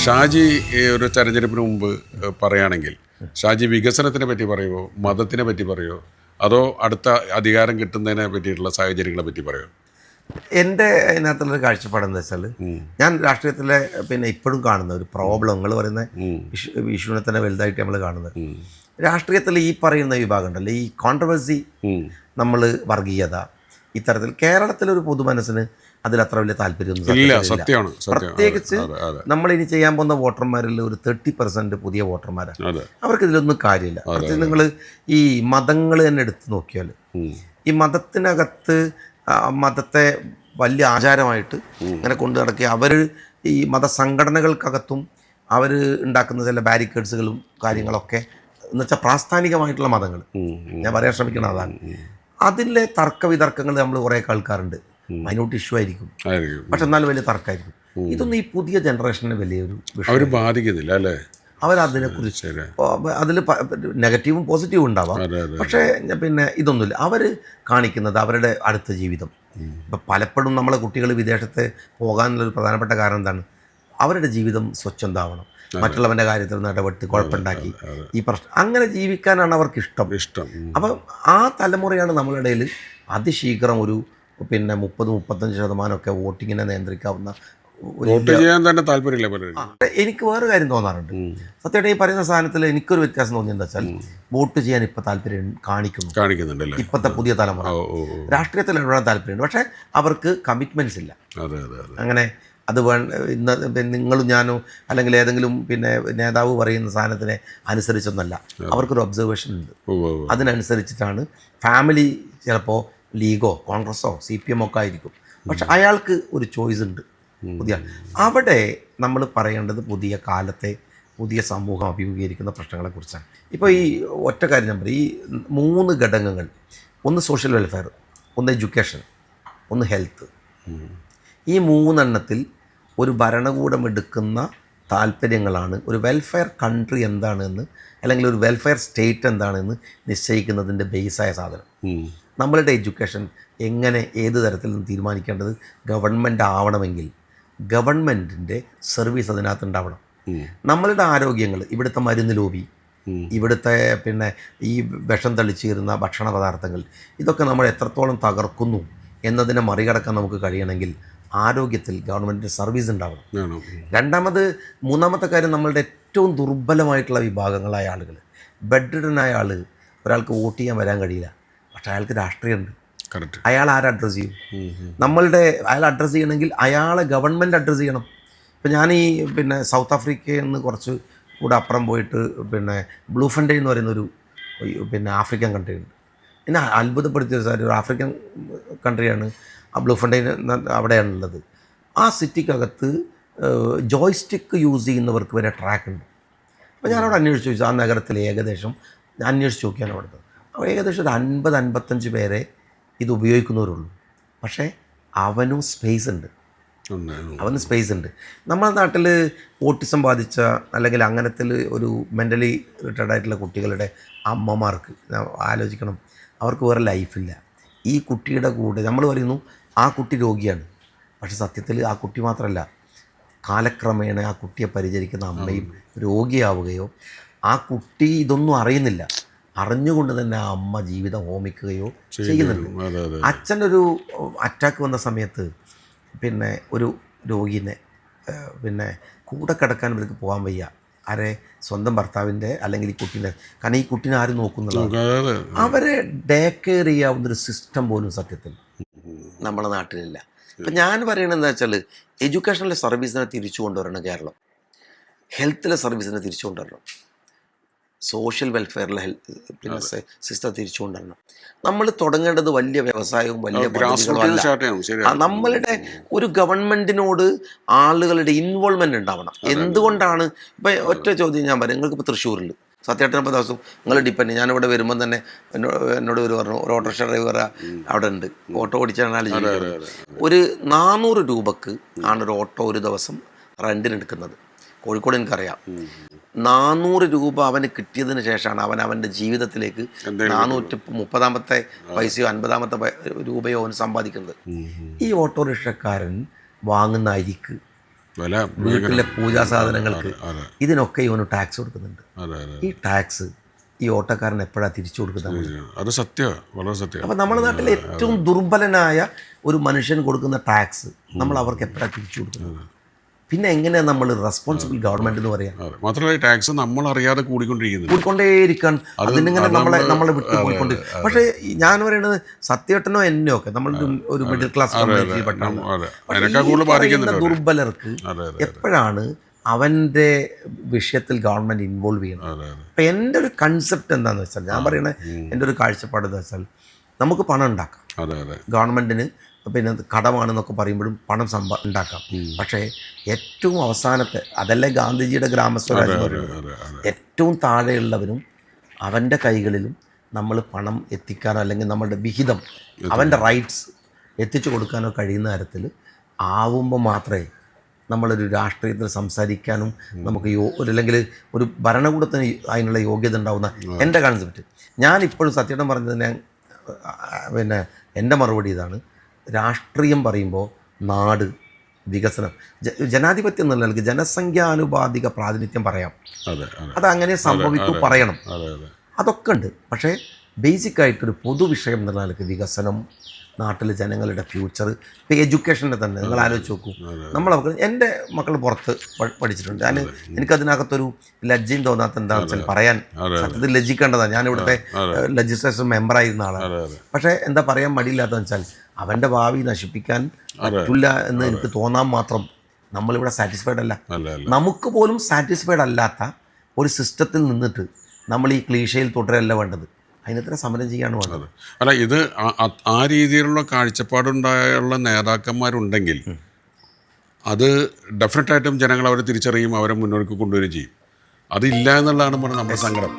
ഷാജി ഒരു തെരഞ്ഞെടുപ്പിന് മുമ്പ് പറയുകയാണെങ്കിൽ ഷാജി വികസനത്തിനെ പറ്റി പറയുമോ, മതത്തിനെ പറ്റി പറയുമോ, അതോ അടുത്ത അധികാരം കിട്ടുന്നതിനെ പറ്റിയിട്ടുള്ള സാഹചര്യങ്ങളെ പറ്റി പറയുമോ? എൻ്റെ അതിനകത്തുള്ളൊരു കാഴ്ചപ്പാടെന്ന് വെച്ചാൽ, ഞാൻ രാഷ്ട്രീയത്തിലെ ഇപ്പോഴും കാണുന്ന ഒരു പ്രോബ്ലം നിങ്ങൾ പറയുന്ന വിഷുവിനെ തന്നെ വലുതായിട്ട് നമ്മൾ കാണുന്നത്, രാഷ്ട്രീയത്തിൽ ഈ പറയുന്ന വിഭാഗം ഉണ്ടല്ലോ, ഈ കോൺട്രവേഴ്സി, നമ്മൾ വർഗീയത, ഇത്തരത്തിൽ കേരളത്തിലൊരു പൊതുമനസ്സിന് അതിലത്ര വലിയ താല്പര്യമൊന്നും. പ്രത്യേകിച്ച് നമ്മളിനി ചെയ്യാൻ പോകുന്ന വോട്ടർമാരിൽ ഒരു 30% പുതിയ വോട്ടർമാരാണ്. അവർക്ക് ഇതിലൊന്നും കാര്യമില്ല. പ്രത്യേകിച്ച് നിങ്ങൾ ഈ മതങ്ങൾ തന്നെ എടുത്ത് നോക്കിയാൽ, ഈ മതത്തിനകത്ത് മതത്തെ വലിയ ആചാരമായിട്ട് അങ്ങനെ കൊണ്ടു നടക്കി അവർ ഈ മതസംഘടനകൾക്കകത്തും അവർ ഉണ്ടാക്കുന്ന ചില ബാരിക്കേഡ്സുകളും കാര്യങ്ങളൊക്കെ എന്ന് വെച്ചാൽ പ്രാസ്ഥാനികമായിട്ടുള്ള മതങ്ങൾ, ഞാൻ പറയാൻ ശ്രമിക്കണം അതാണ്. അതിലെ തർക്കവിതർക്കങ്ങൾ നമ്മൾ കുറേ കേൾക്കാറുണ്ട്. മൈനോട്ട് ഇഷ്യൂ ആയിരിക്കും, പക്ഷെ എന്നാലും വലിയ തർക്കമായിരിക്കും. ഇതൊന്നും ഈ പുതിയ ജനറേഷനെ വലിയൊരു വിഷയം ബാധിക്കുന്നില്ല അല്ലേ. അവരതിനെക്കുറിച്ച് അതിൽ നെഗറ്റീവും പോസിറ്റീവും ഉണ്ടാവാം, പക്ഷേ ഇതൊന്നുമില്ല. അവർ കാണിക്കുന്നത് അവരുടെ അടുത്ത ജീവിതം. ഇപ്പം പലപ്പോഴും നമ്മളെ കുട്ടികൾ വിദേശത്ത് പോകാനുള്ളൊരു പ്രധാനപ്പെട്ട കാരണം എന്താണ്? അവരുടെ ജീവിതം സ്വച്ഛന്താവണം, മറ്റുള്ളവൻ്റെ കാര്യത്തിൽ ഇടപെട്ട് കുഴപ്പമുണ്ടാക്കി ഈ പ്രശ്നം അങ്ങനെ ജീവിക്കാനാണ് അവർക്ക് ഇഷ്ടം. അപ്പം ആ തലമുറയാണ് നമ്മളുടെ ഇടയിൽ അതിശീഘ്രം ഒരു 30-35% വോട്ടിങ്ങിനെ നിയന്ത്രിക്കാവുന്ന. എനിക്ക് വേറെ കാര്യം തോന്നാറുണ്ട് സത്യമായിട്ട്. ഈ പറയുന്ന സാധനത്തിൽ എനിക്കൊരു വ്യത്യാസം തോന്നിയെന്ന് വെച്ചാൽ, വോട്ട് ചെയ്യാൻ ഇപ്പം താല്പര്യം കാണിക്കുന്നുണ്ട് ഇപ്പോഴത്തെ പുതിയ തലമുറ. രാഷ്ട്രീയത്തിൽ ഇടപെടാൻ താല്പര്യമുണ്ട്, പക്ഷേ അവർക്ക് കമ്മിറ്റ്മെൻറ്റ്സ് ഇല്ല. അങ്ങനെ അത് ഇന്ന് നിങ്ങളും ഞാനോ അല്ലെങ്കിൽ ഏതെങ്കിലും നേതാവ് പറയുന്ന സാധനത്തിനെ അനുസരിച്ചൊന്നല്ല, അവർക്കൊരു ഒബ്സർവേഷൻ ഉണ്ട്. അതിനനുസരിച്ചിട്ടാണ് ഫാമിലി ചിലപ്പോൾ ലീഗോ കോൺഗ്രസ്സോ CPM ഒക്കെ ആയിരിക്കും, പക്ഷെ അയാൾക്ക് ഒരു ചോയ്സ് ഉണ്ട് പുതിയ. അവിടെ നമ്മൾ പറയേണ്ടത് പുതിയ കാലത്തെ പുതിയ സമൂഹം അഭിമുഖീകരിക്കുന്ന പ്രശ്നങ്ങളെക്കുറിച്ചാണ്. ഇപ്പോൾ ഈ ഒറ്റ കാര്യം ഞാൻ പറയും, ഈ 3 ഘടകങ്ങൾ, ഒന്ന് സോഷ്യൽ വെൽഫെയർ, ഒന്ന് എഡ്യൂക്കേഷൻ, ഒന്ന് ഹെൽത്ത്. ഈ 3 എണ്ണത്തിൽ ഒരു ഭരണകൂടം എടുക്കുന്ന താല്പര്യങ്ങളാണ് ഒരു വെൽഫെയർ കൺട്രി എന്താണെന്ന്, അല്ലെങ്കിൽ ഒരു വെൽഫെയർ സ്റ്റേറ്റ് എന്താണെന്ന് നിശ്ചയിക്കുന്നതിൻ്റെ ബേസായ സാധനം. നമ്മളുടെ എഡ്യൂക്കേഷൻ എങ്ങനെ ഏത് തരത്തിൽ നിന്ന് തീരുമാനിക്കേണ്ടത് ഗവൺമെൻറ് ആവണമെങ്കിൽ ഗവൺമെൻറ്റിൻ്റെ സർവീസ് അതിനകത്ത് ഉണ്ടാവണം. നമ്മളുടെ ആരോഗ്യങ്ങൾ, ഇവിടുത്തെ മരുന്ന് ലോബി, ഇവിടുത്തെ ഈ വിഷം തളിച്ചേരുന്ന ഭക്ഷണ പദാർത്ഥങ്ങൾ, ഇതൊക്കെ നമ്മൾ എത്രത്തോളം തകർക്കുന്നു എന്നതിനെ മറികടക്കാൻ നമുക്ക് കഴിയണമെങ്കിൽ ആരോഗ്യത്തിൽ ഗവൺമെൻറ്റിൻ്റെ സർവീസ് ഉണ്ടാവണം. മൂന്നാമത്തെ കാര്യം, നമ്മളുടെ ഏറ്റവും ദുർബലമായിട്ടുള്ള വിഭാഗങ്ങളായ ആളുകൾ, ബെഡ് റിഡനായ ആൾ, ഒരാൾക്ക് വോട്ട് ചെയ്യാൻ വരാൻ കഴിയില്ല, പക്ഷേ അയാൾക്ക് രാഷ്ട്രീയമുണ്ട്. അയാൾ ആരെ അഡ്രസ്സ് ചെയ്യും? അയാൾ അഡ്രസ്സ് ചെയ്യണമെങ്കിൽ അയാളെ ഗവൺമെൻറ് അഡ്രസ്സ് ചെയ്യണം. ഇപ്പം ഞാൻ ഈ സൗത്ത് ആഫ്രിക്കയിൽ നിന്ന് കുറച്ച് കൂടെ അപ്പുറം പോയിട്ട് ബ്ലൂ ഫണ്ടൈൻ എന്ന് പറയുന്നൊരു ആഫ്രിക്കൻ കൺട്രി ഉണ്ട്. എന്നെ അത്ഭുതപ്പെടുത്തിയ ഒരു ആഫ്രിക്കൻ കൺട്രിയാണ് ആ ബ്ലൂ ഫണ്ടൈൻ, അവിടെയാണുള്ളത്. ആ സിറ്റിക്കകത്ത് ജോയ്സ്റ്റിക്ക് യൂസ് ചെയ്യുന്നവർക്ക് വരെ ട്രാക്ക് ഉണ്ട്. അപ്പോൾ ഞാനവിടെ അന്വേഷിച്ച് ചോദിച്ചു, ആ നഗരത്തിൽ ഏകദേശം അന്വേഷിച്ച് നോക്കിയാണ് അവിടുത്തെ ഏകദേശം ഒരു 50-55 പേരെ ഇത് ഉപയോഗിക്കുന്നവരുള്ളൂ. പക്ഷേ അവനും സ്പേസ് ഉണ്ട്. നമ്മുടെ നാട്ടിൽ ഓട്ടിസം ബാധിച്ച അല്ലെങ്കിൽ അങ്ങനത്തിൽ ഒരു മെൻ്റലി റിട്ടയർഡ് ആയിട്ടുള്ള കുട്ടികളുടെ അമ്മമാർക്ക് ആലോചിക്കണം, അവർക്ക് വേറെ ലൈഫില്ല. ഈ കുട്ടിയുടെ കൂടെ നമ്മൾ പറയുന്നു ആ കുട്ടി രോഗിയാണ്, പക്ഷെ സത്യത്തിൽ ആ കുട്ടി മാത്രമല്ല, കാലക്രമേണ ആ കുട്ടിയെ പരിചരിക്കുന്ന അമ്മയും രോഗിയാവുകയോ, ആ കുട്ടി ഇതൊന്നും അറിയുന്നില്ല, അറിഞ്ഞുകൊണ്ട് തന്നെ ആ അമ്മ ജീവിതം ഹോമിക്കുകയോ ചെയ്യുന്നുണ്ട്. അച്ഛനൊരു അറ്റാക്ക് വന്ന സമയത്ത് ഒരു രോഗീനെ കൂടെ കിടക്കാൻ ഇവർക്ക് പോകാൻ വയ്യ. സ്വന്തം ഭർത്താവിൻ്റെ അല്ലെങ്കിൽ ഈ കുട്ടീൻ്റെ, കാരണം ഈ കുട്ടീനെ ആരും നോക്കുന്നുള്ളത്, അവരെ ഡേ കെയർ ചെയ്യാവുന്നൊരു സിസ്റ്റം പോലും സത്യത്തിൽ നമ്മുടെ നാട്ടിലില്ല. ഇപ്പം ഞാൻ പറയണത് എന്താ വെച്ചാൽ, എഡ്യൂക്കേഷനിലെ സർവീസിനെ തിരിച്ചു കൊണ്ടുവരണം കേരളം, ഹെൽത്തിലെ സർവീസിനെ തിരിച്ചു കൊണ്ടുവരണം, സോഷ്യൽ വെൽഫെയറിലെ സിസ്റ്റം തിരിച്ചു കൊണ്ടുവരണം. നമ്മൾ തുടങ്ങേണ്ടത് വലിയ വ്യവസായവും വലിയ പദ്ധതികളുമല്ല. നമ്മളുടെ ഒരു ഗവൺമെൻറ്റിനോട് ആളുകളുടെ ഇൻവോൾവ്മെൻ്റ് ഉണ്ടാവണം. എന്തുകൊണ്ടാണ് ഇപ്പം ഒറ്റ ചോദ്യം ഞാൻ പറയാം, നിങ്ങൾക്കിപ്പോൾ തൃശ്ശൂരിൽ സത്യേട്ടനപ്പോൾ ദിവസം നിങ്ങൾ ഡിപ്പെൻഡ്, ഞാനിവിടെ വരുമ്പം തന്നെ എന്നോട് പറഞ്ഞു, ഒരു ഓട്ടോറിക്ഷ ഡ്രൈവർ അവിടെ ഉണ്ട്, ഓട്ടോ ഓടിച്ചാണ് ഒരു 400 രൂപക്ക് ആണ് ഒരു ഓട്ടോ ഒരു ദിവസം റെൻറ്റിനെടുക്കുന്നത്. കോഴിക്കോട് എനിക്കറിയാം. 400 രൂപ അവന് കിട്ടിയതിന് ശേഷമാണ് അവൻ്റെ ജീവിതത്തിലേക്ക് 430 പൈസയോ 50 രൂപയോ അവന് സമ്പാദിക്കുന്നത്. ഈ ഓട്ടോറിക്ഷക്കാരൻ വാങ്ങുന്ന അരിക്ക് വില വീട്ടിലെ പൂജാ സാധനങ്ങൾക്ക് അതെ ഇതിനൊക്കെ ഇവന് ടാക്സ് കൊടുക്കുന്നുണ്ട്. അതെ അതെ ഈ ടാക്സ് ഈ ഓട്ടോക്കാരൻ എപ്പോഴാണ് തിരിച്ചു കൊടുക്കുന്നത്? അത് സത്യമാണ്, വളരെ സത്യം. അപ്പോൾ നമ്മുടെ നാട്ടിലെ ഏറ്റവും ദുർബലനായ ഒരു മനുഷ്യൻ കൊടുക്കുന്ന ടാക്സ് നമ്മൾ അവർക്ക് എപ്പോഴാണ് തിരിച്ചു കൊടുക്കുന്നത്? പിന്നെ എങ്ങനെയാണ് നമ്മൾ റെസ്പോൺസിബിൾ ഗവൺമെന്റ് എന്ന് പറയാം? മാത്രമല്ല ഈ ടാക്സ് നമ്മൾ അറിയാതെ കൂടിക്കൊണ്ടിരിക്കുന്നു, കൂടിക്കൊണ്ടേയിരിക്കാൻ അതിനിങ്ങനെ നമ്മളെ വിട്ടു പോയിക്കൊണ്ട്. പക്ഷേ ഞാൻ പറയുന്നത് സത്യേട്ടനോ എന്നെയോ ഒക്കെ നമ്മൾ ഒരു മിഡിൽ ക്ലാസ് കമ്മ്യൂണിറ്റി ദുർബലർക്ക് എപ്പോഴാണ് അവൻ്റെ വിഷയത്തിൽ ഗവൺമെൻറ് ഇൻവോൾവ് ചെയ്യുന്നത്? അപ്പം എൻ്റെ ഒരു കൺസെപ്റ്റ് എന്താണെന്ന് വെച്ചാൽ, ഞാൻ പറയണത് എൻ്റെ ഒരു കാഴ്ചപ്പാട് എന്ന് വെച്ചാൽ, നമുക്ക് പണം ഉണ്ടാക്കാം, ഗവൺമെൻറ്റിന് പിന്നെ കടമാണെന്നൊക്കെ പറയുമ്പോഴും പണം ഉണ്ടാക്കാം. പക്ഷേ ഏറ്റവും അവസാനത്തെ, അതല്ലേ ഗാന്ധിജിയുടെ ഗ്രാമസ്വരാജ് പറയുന്നത്, ഏറ്റവും താഴെയുള്ളവരും അവൻ്റെ കൈകളിലും നമ്മൾ പണം എത്തിക്കാനോ അല്ലെങ്കിൽ നമ്മളുടെ വിഹിതം അവൻ്റെ റൈറ്റ്സ് എത്തിച്ചു കൊടുക്കാനോ കഴിയുന്ന തരത്തിൽ ആവുമ്പോൾ മാത്രമേ നമ്മളൊരു രാഷ്ട്രീയത്തിൽ സംസാരിക്കാനും നമുക്ക് അല്ലെങ്കിൽ ഒരു ഭരണകൂടത്തിന് അതിനുള്ള യോഗ്യത ഉണ്ടാവുന്ന എൻ്റെ കൺസെപ്റ്റ്. ഞാനിപ്പോഴും സത്യേട്ടൻ പറഞ്ഞതിന് പിന്നെ എൻ്റെ മറുപടി ഇതാണ്. രാഷ്ട്രീയം പറയുമ്പോൾ നാട് വികസനം ജനാധിപത്യം എന്നുള്ള നിലയ്ക്ക് ജനസംഖ്യാനുപാതിക പ്രാതിനിധ്യം പറയാം, അതങ്ങനെ സംഭവിക്കും, പറയണം, അതൊക്കെ ഉണ്ട്. പക്ഷേ ബേസിക്കായിട്ടൊരു പൊതുവിഷയം എന്നുള്ള നിലയ്ക്ക് വികസനം, നാട്ടിലെ ജനങ്ങളുടെ ഫ്യൂച്ചർ, ഇപ്പോൾ എഡ്യൂക്കേഷൻ്റെ തന്നെ നിങ്ങൾ ആലോചിച്ച് നോക്കൂ. എൻ്റെ മക്കൾ പുറത്ത് പഠിച്ചിട്ടുണ്ട്. എനിക്കതിനകത്തൊരു ലജ്ജയും തോന്നാത്ത എന്താണെന്ന് വെച്ചാൽ പറയാൻ സത്യത്തിൽ ലജ്ജിക്കേണ്ടതാണ്. ഞാനിവിടുത്തെ ലെജിസ്ലേഷൻ മെമ്പറായിരുന്ന ആളാണ്. പക്ഷേ എന്താ പറയാൻ മടിയില്ലാത്തതെന്ന് വെച്ചാൽ അവൻ്റെ ഭാവി നശിപ്പിക്കാൻ പറ്റില്ല എന്ന് എനിക്ക് തോന്നാൻ മാത്രം നമ്മളിവിടെ സാറ്റിസ്ഫൈഡ് അല്ല. നമുക്ക് പോലും സാറ്റിസ്ഫൈഡ് അല്ലാത്ത ഒരു സിസ്റ്റത്തിൽ നിന്നിട്ട് നമ്മൾ ഈ ക്ലീഷയിൽ തുടരല്ല വേണ്ടത്, അതിനെത്ര സമരം ചെയ്യാണ് വേണ്ടത്. അല്ല, ഇത് ആ രീതിയിലുള്ള കാഴ്ചപ്പാടുണ്ടായുള്ള നേതാക്കന്മാരുണ്ടെങ്കിൽ അത് ഡെഫിനറ്റായിട്ടും ജനങ്ങൾ അവരെ തിരിച്ചറിയും, അവരെ മുന്നോട്ട് കൊണ്ടുവരികയും ചെയ്യും. അതില്ല എന്നുള്ളതാണ് നമ്മുടെ സങ്കടം.